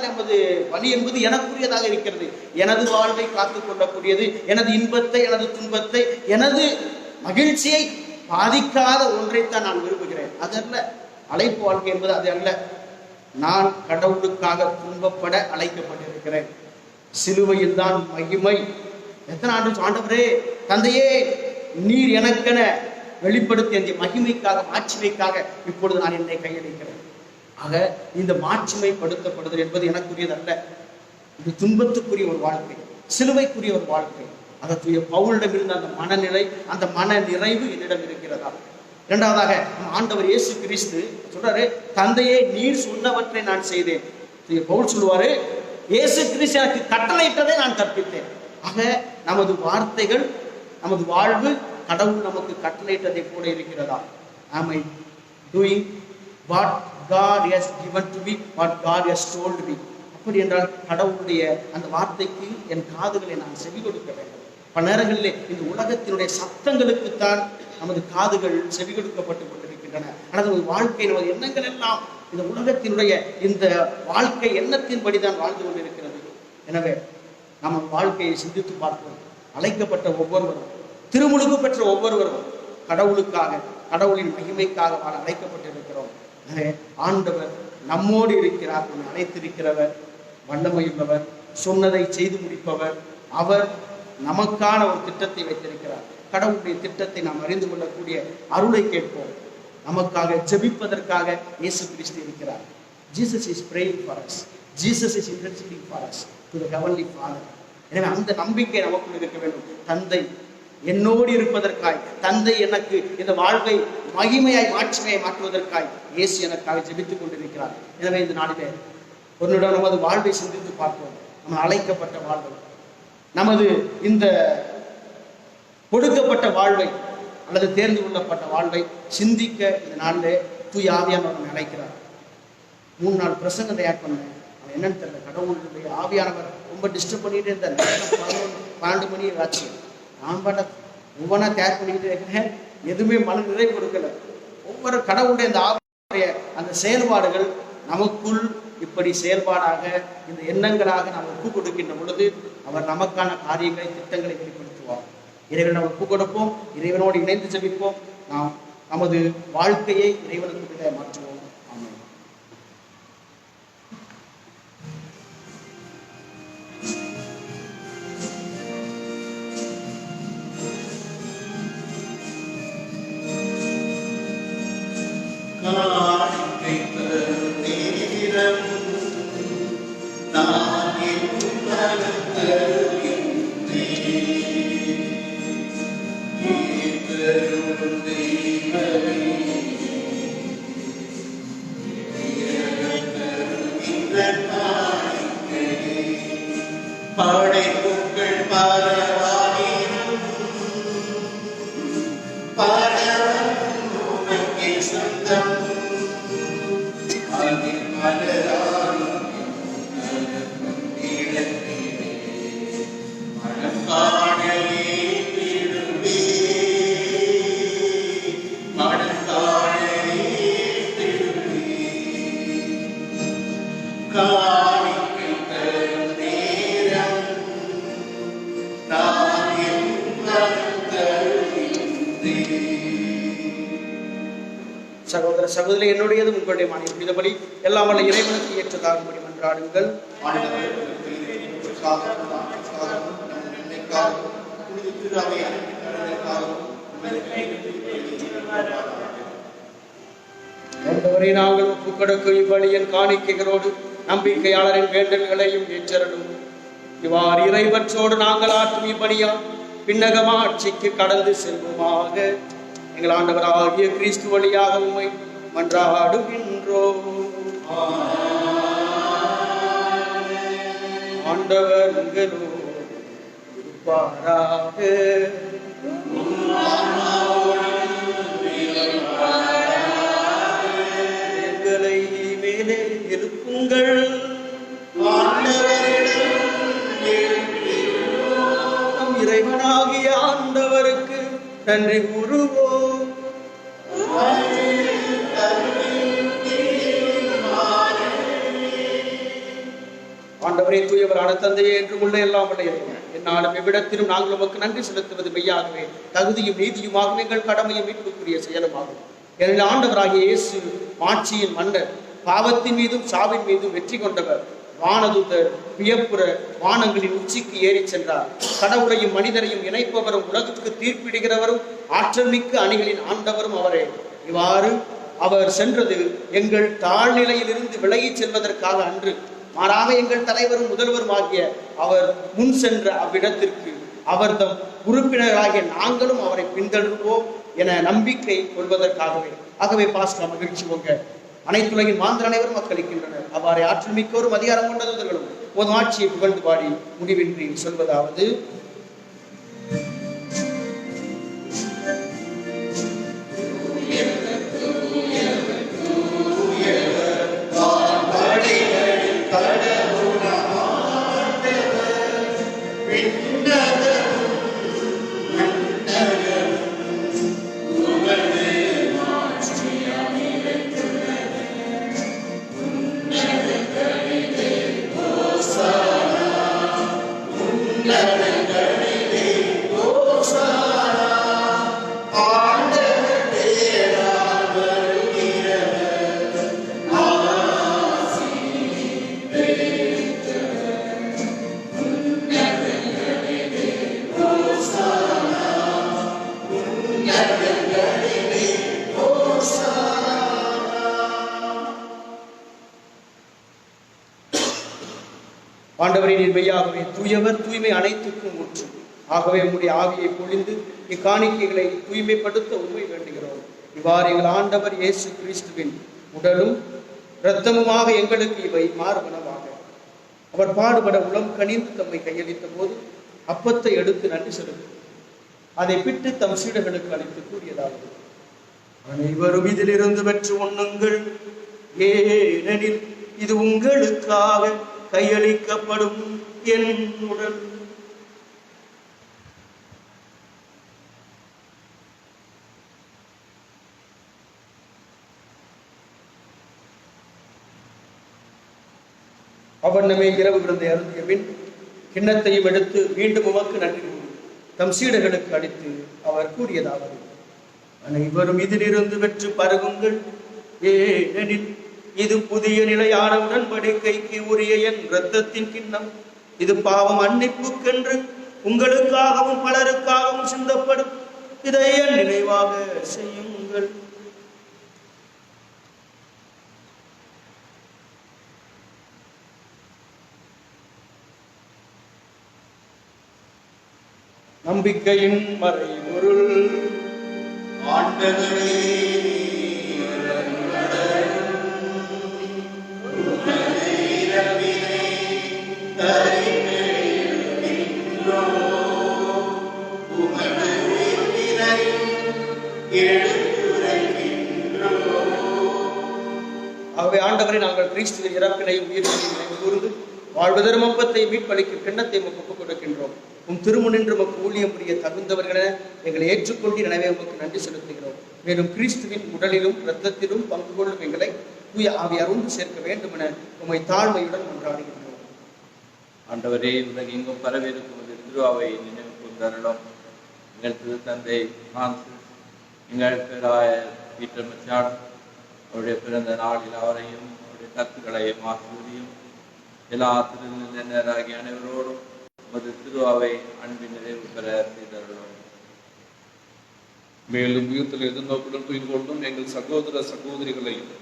நமது பணி என்பது எனக்குரியதாக இருக்கிறது. எனது வாழ்வை காத்துக் கொள்ளக்கூடியது, எனது இன்பத்தை, எனது துன்பத்தை, எனது மகிழ்ச்சியை பாதிக்காத ஒன்றைத்தான் நான் விரும்புகிறேன். அதல்ல அழைப்பு வாழ்க்கை என்பது, அது அல்ல. நான் கடவுளுக்காக துன்பப்பட அழைக்கப்பட்டிருக்கிறேன். சிலுவையில் தான் மகிமை. எத்தனை ஆண்டவரே, தந்தையே, நீர் எனக்கென வெளிப்படுத்திய அந்த மகிமைக்காக, மாட்சிமைக்காக இப்பொழுது நான் என்னை கையளிக்கிறேன். ஆக இந்த மாட்சிமைப்படுத்தப்படுதல் என்பது எனக்குரியது அல்ல. இது துன்பத்துக்குரிய ஒரு வாழ்க்கை, சிலுவைக்குரிய ஒரு வாழ்க்கை. அதற்குரிய பவுலிடமிருந்து அந்த மனநிலை, அந்த மன நிறைவு என்னிடம் இருக்கிறதா? இரண்டாவதாக ஆண்டவர் இயேசு கிறிஸ்து சொல்றாரு, தந்தையே நீர் சொன்னவற்றை நான் செய்தேன். பவுல் சொல்லுவாரு, இயேசு கிறிஸ்து எனக்கு கட்டளையிட்டதை நான் கற்பித்தேன். ஆக நமது வார்த்தைகள், நமது வாழ்வு கடவுள் நமக்கு கட்டளையிட்டதை போல இருக்கிறதா? Am I doing what God has given to me, what God has told me? அப்படி என்றால் கடவுளுடைய அந்த வார்த்தைக்கு என் காதுகளை நான் செவி கொடுக்க வேண்டும். பல நேரங்களிலே இந்த உலகத்தினுடைய சத்தங்களுக்குத்தான் நமது காதுகள் செவி கொடுக்கப்பட்டு கொண்டிருக்கின்றன. ஆனால் நமது வாழ்க்கை, நமது எண்ணங்கள் எல்லாம் இந்த உலகத்தினுடைய இந்த வாழ்க்கை எண்ணத்தின்படிதான் வாழ்ந்து கொண்டிருக்கிறது. எனவே நம்ம வாழ்க்கையை சிந்தித்து பார்ப்போம். அழைக்கப்பட்ட ஒவ்வொருவரும், திருமுழுக்கு பெற்ற ஒவ்வொருவரும் கடவுளுக்காக, கடவுளின் மகிமைக்காக வாழ அழைக்கப்பட்டிருக்கிறோம். எனவே ஆண்டவர் நம்மோடு இருக்கிறார், நம்மை அழைத்திருக்கிறவர், வல்லமையுள்ளவர், சொன்னதை செய்து முடிப்பவர். அவர் நமக்கான ஒரு திட்டத்தை வைத்திருக்கிறார். கடவுளுடைய திட்டத்தை நாம் அறிந்து கொள்ளக்கூடிய அருளை கேட்போம். நமக்காக ஜெபிப்பதற்காக இயேசு கிறிஸ்து இருக்கிறார். Jesus is praying for us. Jesus is interceding for us to the heavenly Father. எனவே அந்த நம்பிக்கை நமக்குள் இருக்க வேண்டும். தந்தை என்னோடு இருப்பதற்காய், தந்தை எனக்கு இந்த வாழ்வை மகிமையாய், மாட்சிமையை மாற்றுவதற்காய் இயேசு எனக்காக ஜெபித்துக் கொண்டிருக்கிறார். எனவே இந்த நாளிலே ஒன்னுடன் நமது வாழ்வை சிந்தித்து பார்ப்போம். நம்ம அழைக்கப்பட்ட வாழ்வை, நமது இந்த கொடுக்கப்பட்ட வாழ்வை அல்லது தேர்ந்து கொள்ளப்பட்ட வாழ்வை சிந்திக்க இந்த நாளிலே தூய ஆவியானவர் நம்மை அழைக்கிறார். 3 நாள் பிரசங்கத்தை ஆட் பண்ணேன். அவன் என்னன்னு தெரியல, கடவுளுடைய ஆவியானவர் ரொம்ப டிஸ்டர்ப் பண்ணிட்டே இருந்தார். 11-12 மணி ஆச்சு. நான் பண்ண ஒவ்வொன்றா தயார் பண்ணிக்கிட்டே இருக்கிறேன், எதுவுமே மன நிறைவு கொடுக்கல. ஒவ்வொரு கடவுளுடைய அந்த ஆவியுடைய அந்த செயல்பாடுகள் நமக்குள் இப்படி செயல்பாடாக இந்த எண்ணங்களாக நாம் ஒப்பு கொடுக்கின்ற பொழுது அவர் நமக்கான காரியங்களை திட்டங்களை வெளிப்படுத்துவார். இறைவன் நாம் ஒப்பு கொடுப்போம், இறைவனோடு இணைந்து ஜெபிப்போம், நாம் நமது வாழ்க்கையை இறைவனுக்கு மாற்றுவோம். ஆமென். படைப்புகள் பரவாயினும் பரவும் உமக்கே சொந்தம். அதில் மலராயும் இடத்திலே மனம் காணலே திரும்பி மனம் காணலே திரும்பி காணிக்கை தரும் நேரம் தாயும் சகோதர சகோதரி, என்னுடையது உங்களுடைய மனைவிதபடி எல்லாம் வல்ல இறைவனுக்கு ஏற்றதாகும்படி மன்றாடுங்கள். ஆண்டவரே, நாங்கள் ஒப்புக் கொடுக்கும் இவ்வழியின் காணிக்கைகளோடு நம்பிக்கையாளரின் வேண்டல்களையும் ஏற்றருளும். இவ்வாறு இறைவற்றோடு நாங்கள் ஆற்றும் இப்பணியா பின்னகமா ஆட்சிக்கு கடந்து செல்வோமாக. எங்கள் ஆண்டவராகிய கிறிஸ்து வழியாக உம்மை மன்றாடுகின்றோம். ஆண்டவர் உங்களோடு இருப்பாராக. எங்களை மேலே எழுப்புங்கள். நம் இறைவனாகிய ஆண்டவருக்கு நன்றி கூறுவோம். ஆண்டவரே, தூயவரான தந்தையே, என்றும் உள்ள எல்லாம் உள்ள என்னாலும் எவ்விடத்திலும் நாங்கள் உமக்கு நன்றி செலுத்துவது மெய்யாகவே தகுதியும் நீதியுமாகவும் எங்கள் கடமையும் மீட்புக்குரிய செயலுமாகும். எனவே ஆண்டவராகிய இயேசு மாட்சியின் மன்னர், பாவத்தின் மீதும் சாவின் மீதும் வெற்றி கொண்டவர், வானதூதர் வியப்புற வானங்களின் உச்சிக்கு ஏறி சென்றார். கடவுளையும் மனிதரையும் இணைப்பவரும் உலகுக்கு தீர்ப்பிடுகிறவரும் ஆற்றல் மிக்க அணிகளின் ஆண்டவரும் அவரே. இவ்வாறு அவர் சென்றது எங்கள் தாழ்நிலையில் இருந்து விலகிச் செல்வதற்காக அன்று, மாறாக எங்கள் தலைவரும் முதல்வரும் ஆகிய அவர் முன் சென்ற அவ்விடத்திற்கு அவர்தம் உறுப்பினராகிய நாங்களும் அவரை பின்தொடர்வோம் என நம்பிக்கை கொள்வதற்காகவே. ஆகவே பாஸ்கா மகிழ்ச்சி உங்க அனைத்துலகின் மாந்தர் அனைவரும் மக்களிக்கின்றனர். அவ்வாறு ஆற்றல் மிக்கோரும் அதிகாரம் கொண்ட தூதர்களும் ஒரு ஆட்சியை புகழ்ந்து பாடி முடிவின்றி சொல்வதாவது: ஆண்டவரே, நீர் மெய்யாகவே தூயவர், தூய்மை அனைத்துக்கும் ஊற்று. ஆகவே உம்முடைய ஆவியை பொழிந்து இக்காணிக்கைகளை தூய்மைப்படுத்த உண்மை வேண்டுகிறோம். இவ்வாறு எங்கள் ஆண்டவர் இயேசு கிறிஸ்துவின் உடலும் இரத்தமுமாக எங்களுக்கு இவை மாறுபனவாக. அவர் பாடுபட உளம் கனிந்து தம்மை கையளித்த போது அப்பத்தை எடுத்து நன்றி செலுத்தும், அதை பிட்டு தம் சீடர்களுக்கு அளித்து கூறியதாவது: அனைவரும் இதிலிருந்து பெற்று உண்ணுங்கள், ஏனெனில் இது உங்களுக்காக கையளிக்கப்படும் என் உடல். அவண்ணமே இரவு விருந்தை அருந்திய பின் கிண்ணத்தையும் எடுத்து மீண்டும் உமக்கு நன்றி கூறி தம் சீடர்களுக்கு அளித்து அவர் கூறியதாவது: அனைவரும் இதிலிருந்து பெற்று பருகுங்கள், ஏனெனில் இது புதிய நிலையான உடன்படிக்கைக்கு உரிய என் இரத்தத்தின் கிண்ணம். இது பாவம் மன்னிப்புக்கென்று உங்களுக்காகவும் பலருக்காகவும் சிந்தப்படும். இதை என் நினைவாக செய்யுங்கள். நம்பிக்கையின் மறைபொருள். ஆண்டவரே, ஆகவே ஆண்டவரை நாங்கள் கிறிஸ்துவின் இறப்பினையும் உயிரினையும் நினைவு கூர்ந்து வாழ்வதரும் அப்பத்தை மீட்பளிக்கும் கிண்ணத்தை உமக்கு ஒப்புக் கொடுக்கின்றோம். உம் திருமுனின்று உமக்கு ஊழியம் புரிய தகுந்தவர்கள எங்களை ஏற்றுக்கொண்டு எனவே உமக்கு நன்றி செலுத்துகிறோம். மேலும் கிறிஸ்துவின் உடலிலும் இரத்தத்திலும் பங்கு கொள்ளும் எங்களை தூய ஆவியார் ஒன்று சேர்க்க வேண்டும் என உம்மை தாழ்மையுடன் கொண்டாடுகின்றோம். ஆண்டவரே, உலகெங்கும் பரவிருக்கும் திருவாவை நினைவு கூர்ந்தருளும். எங்கள் திருத்தந்தை பிரான்சிஸ், எங்கள் பேராய பீட்டர் மச்சான், அவருடைய பிறந்த நாளில் அவரையும் அவருடைய கருத்துக்களையும் ஆசிரியும் எல்லா திருநராகிய அனைவரோடும் உமது திருவாவை அன்பின் நிறைவு பெற செய்தருளும். மேலும் உயிர்த்தல் எதிர்நோக்குடன் துயில் கொள்ளும் எங்கள் சகோதர சகோதரிகளையும்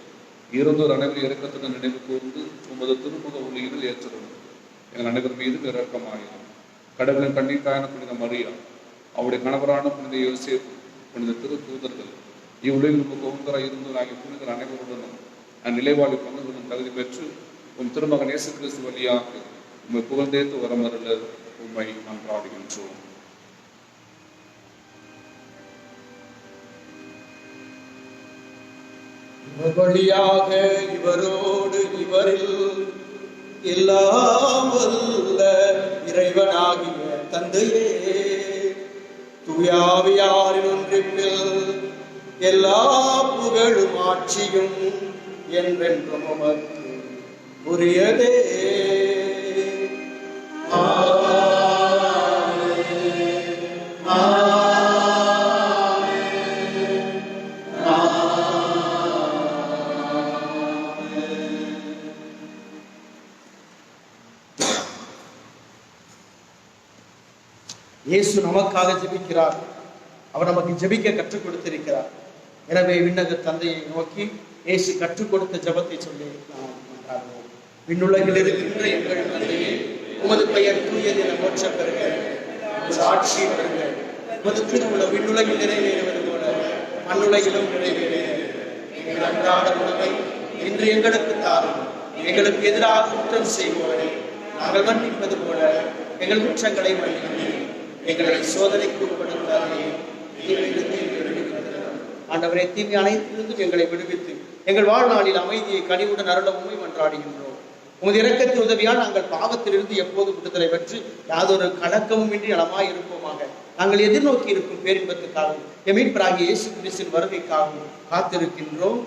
இறந்தோர் அனைவரும் இறக்கத்துடன் நினைவு கூர்ந்து உமது திருமுக ஒளியில் ஏற்றரும். எங்கள் அனைவர் மீது இரக்கமாயிரும். கடவுளின் கண்ணீர்த்தாயான புனித மரியா, அவருடைய கணவரான புனித யோசேப்பு, புனித திரு தூதர்கள், இவ்வுலகில் உமக்கு உகந்தராய் இருந்தோர் ஆகிய புனிதர் அனைவருடனும் அந்நிலைவாழி பங்குகளும் தகுதி பெற்று உம் திருமகன் இயேசு கிறிஸ்து வழியாக உம்மை புகழ்ந்தேத்து வரமருள உம்மை மன்றாடுகின்றோம். இவர் வழியாக இவரோடு இவரில் எல்லாம் வல்ல இறைவனாகிய தந்தையே, தூயாவியாரின் ஒன்றிப்பில் எல்லா புகழும் ஆட்சியும் என்றென்றும் உமக்கு உரியதே. இயேசு நமக்காக ஜெபிக்கிறார். அவர் நமக்கு ஜெபிக்க கற்றுக் கொடுத்திருக்கிறார். எனவே விண்ணக தந்தையை நோக்கி இயேசு கற்றுக் கொடுத்த ஜெபத்தை சொல்லி நாம் கொண்டாடுவோம். விண்ணுலகில் இருக்கின்ற எங்கள் தந்தையே, உமது பெயர் தூயது என போற்றப் பெறுக. உமது ஆட்சி வருக. உமது திருவுளம் விண்ணுலகில் நிறைவேறுவது போல மண்ணுலகிலும் நிறைவேறுக. எங்கள் அன்றாட உணவை இன்று எங்களுக்கு தாரும். எங்களுக்கு எதிராக குற்றம் செய்வோரை நாங்கள் மன்னிப்பது போல எங்கள் குற்றங்களை மன்னிக்கிறோம். எங்களை சோதனைக்கு உட்படுத்தாதே, ஆண்டவரே, தீமை அனைத்திலிருந்தும் எங்களை விடுவித்து எங்கள் வாழ்நாளில் அமைதியை கனிவுடன் அருள உம்மை மன்றாடுகின்றோம். உமது இரக்கத்தின் உதவியால் நாங்கள் பாவத்திலிருந்து எப்போது விடுதலை பெற்று யாதொரு கலக்கமும் இன்றி நலமாய் இருப்போமாக. நாங்கள் எதிர்நோக்கி இருக்கும் பேரின்பத்துக்காகவும் எம் மீட்பராகிய இயேசு கிறிஸ்துவின் வருகைக்காகவும் காத்திருக்கின்றோம்.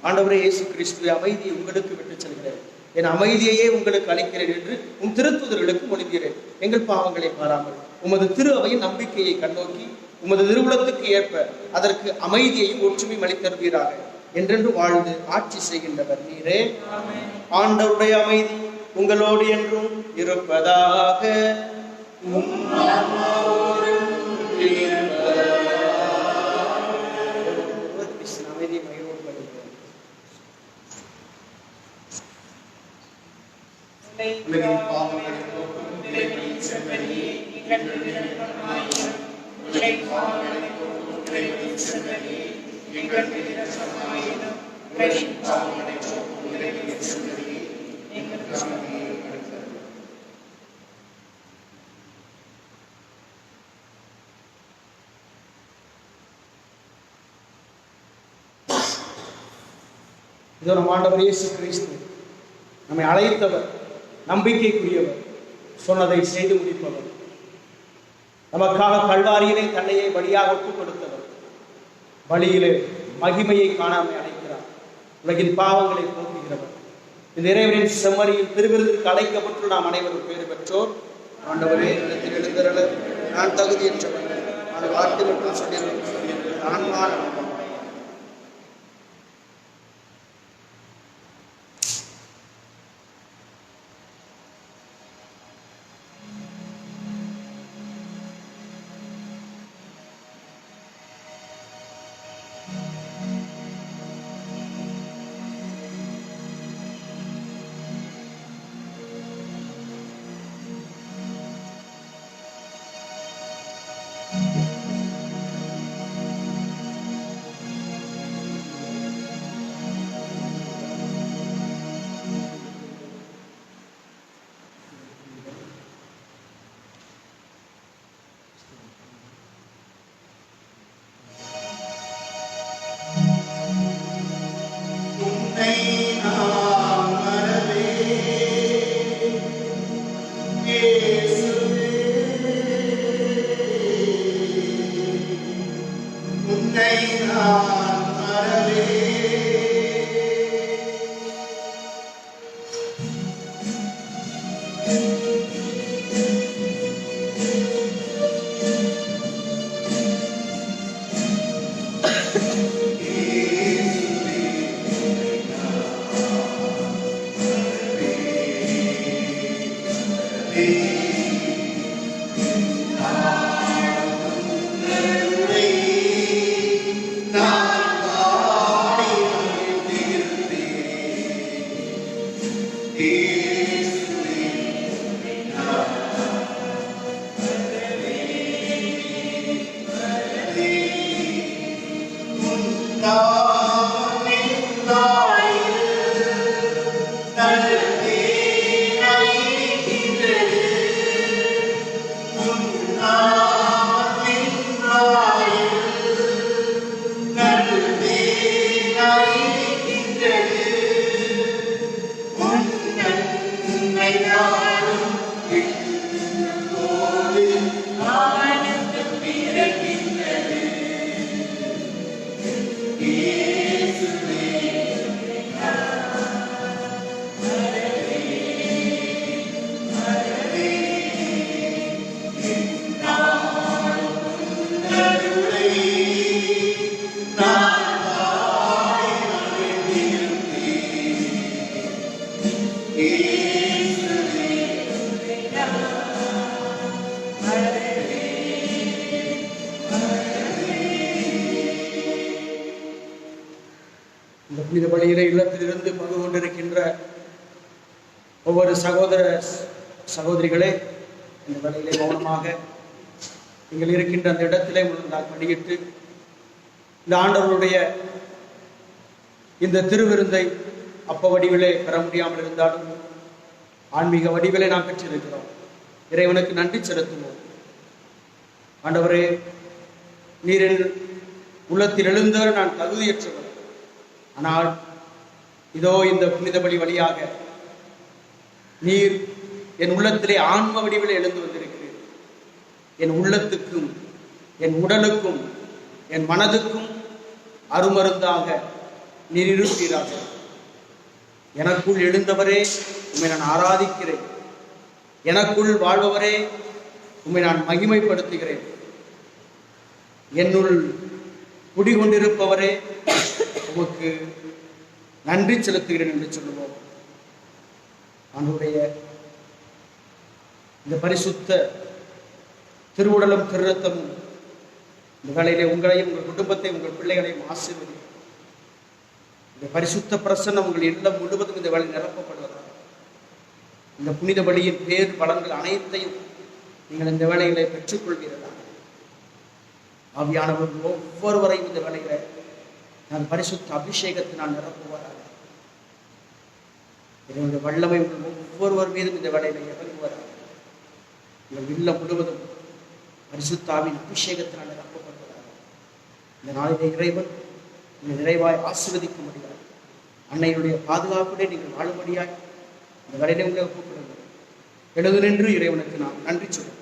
ஆண்டவரே இயேசு கிறிஸ்துவை அமைதியை உங்களுக்கு விட்டு செல்கிறேன், என் அமைதியையே உங்களுக்கு அளிக்கிறேன் என்று உம் திருத்தூதர்களுக்கு மொழிகிறேன். எங்கள் பாவங்களை பாராமல் உமது திரு அவையின் நம்பிக்கையை கண்ணோக்கி உமது திருவுளத்துக்கு ஏற்ப அதற்கு அமைதியையும் ஒற்றுமையும் அளித்தருவீராக. என்றென்று வாழ்ந்து ஆட்சி செய்கின்றவர் நீரே. ஆண்டவருடைய அமைதி உங்களோடு என்றும் இருப்பதாக. அமைதியை மகிழ்வோடு வருகிறோம். இதோ நம் ஆண்டவர் இயேசு கிறிஸ்து நம்மை அழைத்தவர், நம்பிக்கைக்குரியவர், சொன்னதை செய்து முடிப்பவர், நமக்காக கல்வாரியிலே தன்னையே பலியாக ஒப்புக் கொடுத்தவர், பலியிலே மகிமையை காணாமல் அழைக்கிறார். உலகின் பாவங்களை போக்குகிறவர். இந்த இறைவனின் செம்மறியில் திருவிருந்திற்கு அழைக்கப்பட்டு நாம் அனைவரும் பேறு பெற்றோர். ஆண்டவரே, இடத்தில் எழுந்தருள நான் தகுதியற்றவன். நான் வார்த்தை மட்டும் சொல்லியிருக்கிறேன். ஆன்மா புனித பலியிலே இல்லத்திலிருந்து பங்கு கொண்டிருக்கின்ற ஒவ்வொரு சகோதர சகோதரிகளே, இந்த வேளையிலே மௌனமாக நீங்கள் இருக்கின்ற அந்த இடத்திலே முழுதாக படியிட்டு இந்த ஆண்டவருடைய இந்த திருவிருந்தை அப்ப வடிவிலே பெற முடியாமல் இருந்தாலும் ஆன்மீக வடிவிலே நாம் பெற்றிருக்கிறோம். இறைவனுக்கு நன்றி செலுத்துவோம். ஆண்டவரே, நீரின் உள்ளத்தில் எழுந்தவர் நான் தகுதியற்றவர். ஆனால் இதோ இந்த புனித பலி வழியாக நீர் என் உள்ளத்திலே ஆன்ம வடிவில் எழுந்து வந்திருக்கிறீர். என் உள்ளத்துக்கும் என் உடலுக்கும் என் மனதுக்கும் அருமருந்தாக நீர் இருப்பீராக. எனக்குள் எழுந்தவரே, உம்மை நான் ஆராதிக்கிறேன். எனக்குள் வாழ்பவரே, உம்மை நான் மகிமைப்படுத்துகிறேன். என்னுள் குடிகொண்டிருப்பவரே, உமக்கு நன்றி செலுத்துகிறேன் என்று சொல்லுவோம். ஆண்டவருடைய இந்த பரிசுத்த திருவுடலும் திருரத்தமும் இந்த வேளையிலே உங்களையும் உங்கள் குடும்பத்தையும் உங்கள் பிள்ளைகளையும் ஆசீர்வதி. இந்த பரிசுத்த பிரசன்னம் உங்கள் இல்லம் முழுவதும் இந்த வேலை நிரப்பப்படுவதாக இந்த புனித பலியின் பேர் பலன்கள் அனைத்தையும் நீங்கள் இந்த வேளையிலே பெற்றுக்கொள்வீர்களாக. ஆவியானவர்கள் ஒவ்வொருவரையும் இந்த வேளையில நான் பரிசுத்த அபிஷேகத்தை நான் நிரப்புவாராக. என்னுடைய வல்லமை ஒவ்வொருவர் மீதும் இந்த வேளையில இறங்குவாராக. உங்கள் இல்லம் முழுவதும் பரிசுத்தாவின் அபிஷேகத்தினால் நிரப்பப்படுவதாக. இந்த நாளிலே இறைவன் நீங்கள் நிறைவாய் ஆசீர்வதிக்க முடியாது. அன்னையுடைய பாதுகாப்புடைய நீங்கள் வாழும்படியாய் இந்த வேளையிலே உங்களை ஒப்புக்கொள்ளுங்கள். எழுது நின்று இறைவனுக்கு நாம் நன்றி சொல்லுவோம்.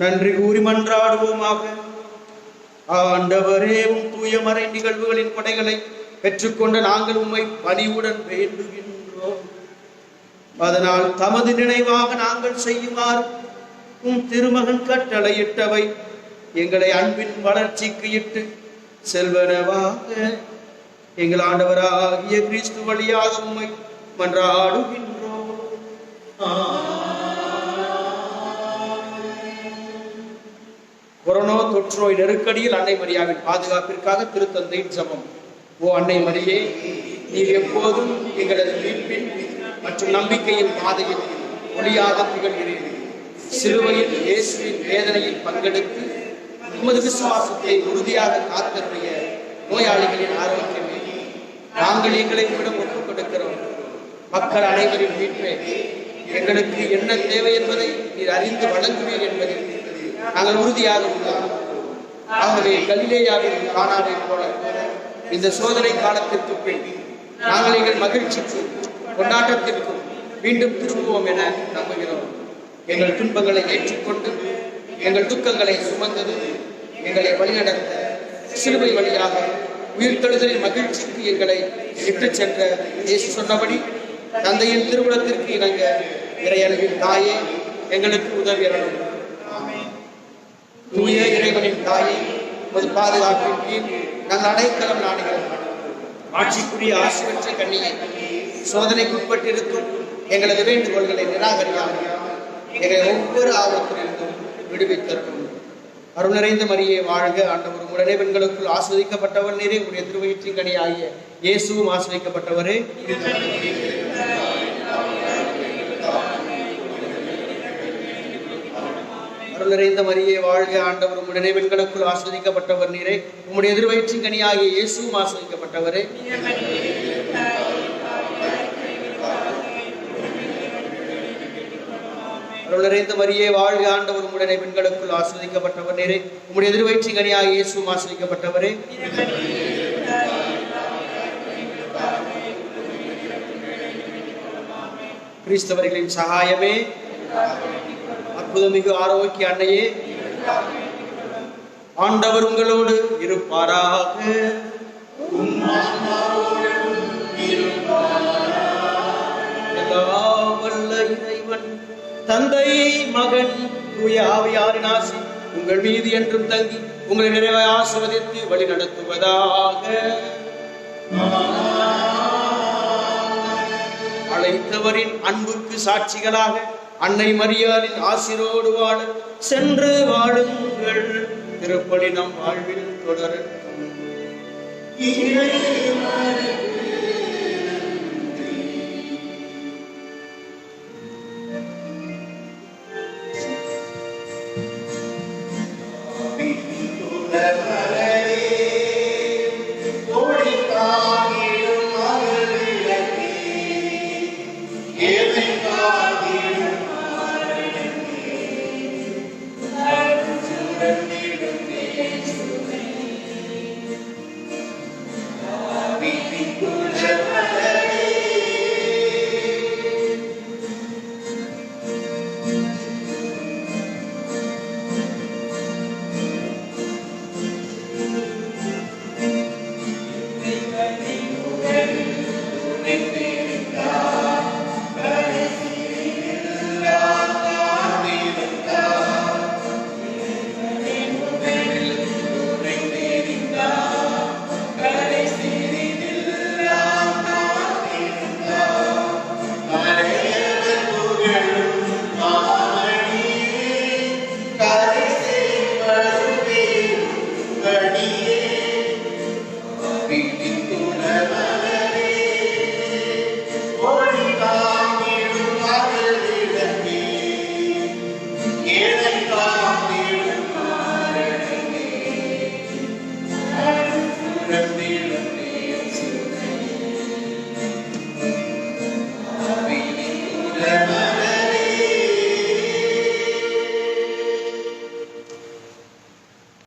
நன்றி கூறி மன்றாடுவோமாக. ஆண்டவரே, உம் தூய மறை நிகழ்வுகளின் கொடைகளை பெற்றுக்கொண்ட நாங்கள் உம்மை பணிவுடன் வேண்டுகின்றோம். அதனால் தமது நினைவாக நாங்கள் செய்யுமாறு உம் திருமகன் கட்டளையிட்டவை எங்களை அன்பின் வளர்ச்சிக்கு இட்டு செல்வனவாக எங்கள் ஆண்டவராகிய கிறிஸ்து வழியாக உம்மை மன்றாடுகின்றோம். கொரோனா தொற்று நோய் நெருக்கடியில் அன்னை மரியாவின் பாதுகாப்பிற்காக திருத்தந்தையின் ஜெபம். ஓ அன்னை மரியே, நீர் எப்போதும் எங்களது மீட்பின் மற்றும் நம்பிக்கையின் பாதையில் ஒளியாக திகழ்கிறீர். சிலுவையில் இயேசுவின் வேதனையில் பங்கெடுத்து உமது விசுவாசத்தை உறுதியாக காத்தருடைய நோயாளிகளின் ஆரோக்கியமே நாங்கள் எங்களை விடம் ஒப்புக் கொடுக்கிறோம். மக்கள் அனைவரின் மீட்பே எங்களுக்கு என்ன தேவை என்பதை நீர் அறிந்து வழங்குவீர் என்பதில் நாங்கள் உறுதியாக உள்ளோம். ஆகவே கலிலேயாவில் கானாவை போல இந்த சோதனை காலத்திற்கு பின் நாங்கள் எங்கள் மகிழ்ச்சிக்கும் கொண்டாட்டத்திற்கும் மீண்டும் திரும்புவோம் என நம்புகிறோம். எங்கள் துன்பங்களை ஏற்றுக்கொண்டு எங்கள் துக்கங்களை சுமந்தது எங்களை வழிநடத்த சிலுவை வழியாக உயிர்த்தெழுதலின் மகிழ்ச்சிக்கு எங்களை இட்டுச் சென்ற இயேசு சொன்னபடி தந்தையின் திருவுளத்திற்கு இணங்க இறையன்பின் தாயே எங்களுக்கு உதவி அருளும். தூய இறைவனின் தாயே, உமது பாதுகாப்பின் கீழ் நாங்கள் அடைக்கலம் நாடுகிறோம். ஆட்சிக்குரிய ஆசி பெற்ற கண்ணியை சோதனைக்குட்பட்டிருக்கும் எங்களது வேண்டுகோள்களை நிராகரியாமல் எங்களை ஒவ்வொரு ஆபத்திலிருந்தும் விடுவித்தரும். அருள் நிறைந்த மரியே வாழ்க, ஆண்டவர் உடனே பெண்களுக்குள் ஆஸ்வதிக்கப்பட்டவர் நீரே. உடைய திருவயிற்றின் கனி ஆகிய இயேசுவும் ஆஸ்வதிக்கப்பட்டவரே. அருள் நிறைந்த மரியே வாழ்க, ஆண்டவர் உடனே பெண்களுக்குள் ஆஸ்வதிக்கப்பட்டவர் நீரே. உம்முடைய திருவயிற்றின் கனி ஆகிய இயேசுவும் ஆஸ்வதிக்கப்பட்டவரே. அருள் நிறைந்த மரியே வாழ்க, ஆண்டவர் உம்முடனே பெண்களுக்குள் ஆஸ்வதிக்கப்பட்டவர் நீரே. உம்முடைய திருவயிற்றின் கனியாகிய இயேசுவும் ஆஸ்வதிக்கப்பட்டவரே. கிறிஸ்தவர்களின் சகாயமே, அற்புதமிகு ஆரோக்கிய அன்னையே, ஆண்டவர் உங்களோடு இருப்பாராக. எல்லாம் வல்ல இறைவன் தந்தை, மகன், தூய ஆவியாரின் ஆசி உங்கள் மீது என்றும் தங்கி உங்களை நிறைவாய் ஆசீர்வதித்து வழி நடத்துவதாக. அழைத்தவரின் அன்புக்கு சாட்சிகளாக அன்னை மரியாளின் ஆசிரோடு வாழ சென்று வாழுங்கள். திருப்பலி நம் வாழ்வில் தொடரட்டும்.